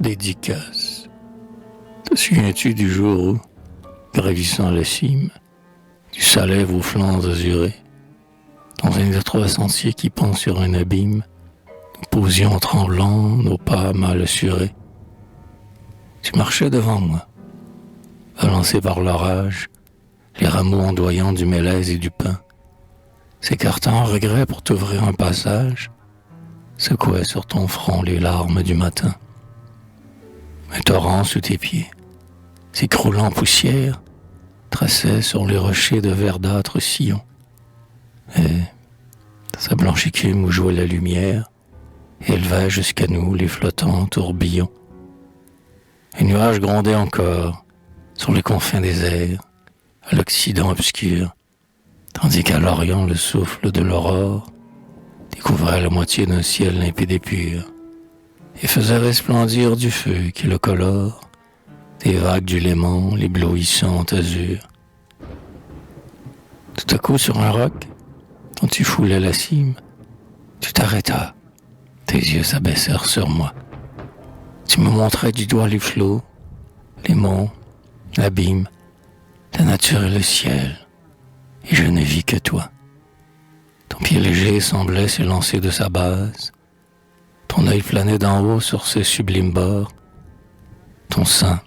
Dédicace. Te souviens-tu du jour où, gravissant la cime, du Salève aux flancs azurés, dans un étroit sentier qui pend sur un abîme, nous posions tremblants, nos pas mal assurés. Tu marchais devant moi, balancé par l'orage, les rameaux ondoyants du mélèze et du pin, s'écartant en regret pour t'ouvrir un passage, secouaient sur ton front les larmes du matin. Un torrent sous tes pieds, s'écroulant en poussière, traçait sur les rochers de verdâtre sillon. Et sa blanche écume où jouait la lumière élevait jusqu'à nous les flottants tourbillons. Les nuages grondaient encore sur les confins des airs, à l'occident obscur, tandis qu'à l'orient le souffle de l'aurore découvrait la moitié d'un ciel limpide et pur, et faisait resplendir du feu qui le colore des vagues du Léman, l'éblouissant azur. Tout à coup, sur un roc, quand tu foulais la cime, tu t'arrêtas, tes yeux s'abaissèrent sur moi. Tu me montrais du doigt les flots, les monts, l'abîme, la nature et le ciel, et je ne vis que toi. Ton pied léger semblait s'élancer de sa base, ton œil planait d'en haut sur ses sublimes bords, ton sein,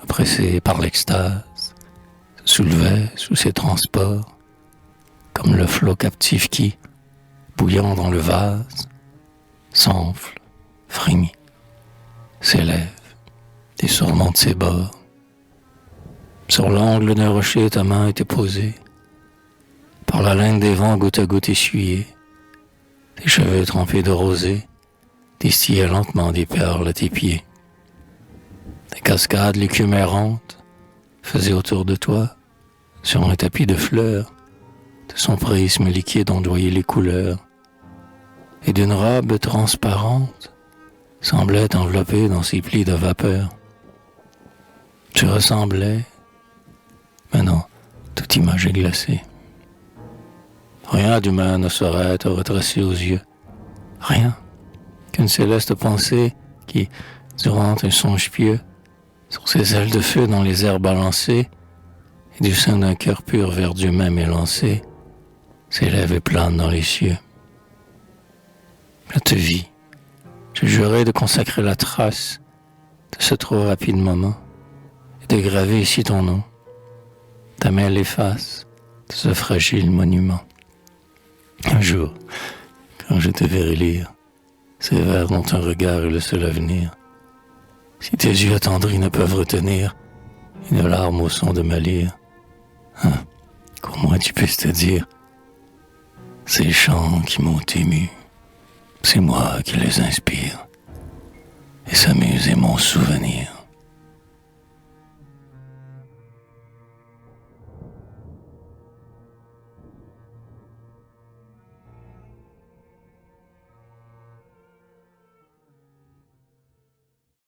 oppressé par l'extase, se soulevait sous ses transports, comme le flot captif qui, bouillant dans le vase, s'enfle, frémit, s'élève et surmonte ses bords. Sur l'angle d'un rocher, ta main était posée, par la laine des vents goutte à goutte essuyée, tes cheveux trempés de rosée distillaient lentement des perles à tes pieds. Des cascades, l'écume errante, faisaient autour de toi, sur un tapis de fleurs, de son prisme liquide ondoyer les couleurs, et d'une robe transparente semblait enveloppée dans ses plis de vapeur. Tu ressemblais, mais non, toute image est glacée. Rien d'humain ne saurait te retracer aux yeux, rien qu'une céleste pensée qui, durant un songe pieux, sur ses ailes de feu dans les airs balancés, et du sein d'un cœur pur vers Dieu même élancé, s'élève et plane dans les cieux. Je te vis, je jurais de consacrer la trace de ce trop rapide moment, et de graver ici ton nom. Ta main l'efface de ce fragile monument. Un jour, quand je te verrai lire ces vers dont un regard est le seul avenir, si tes yeux attendris ne peuvent retenir une larme au son de ma lyre, qu'au moins tu puisses te dire, ces chants qui m'ont ému, c'est moi qui les inspire, et s'amuse est mon souvenir.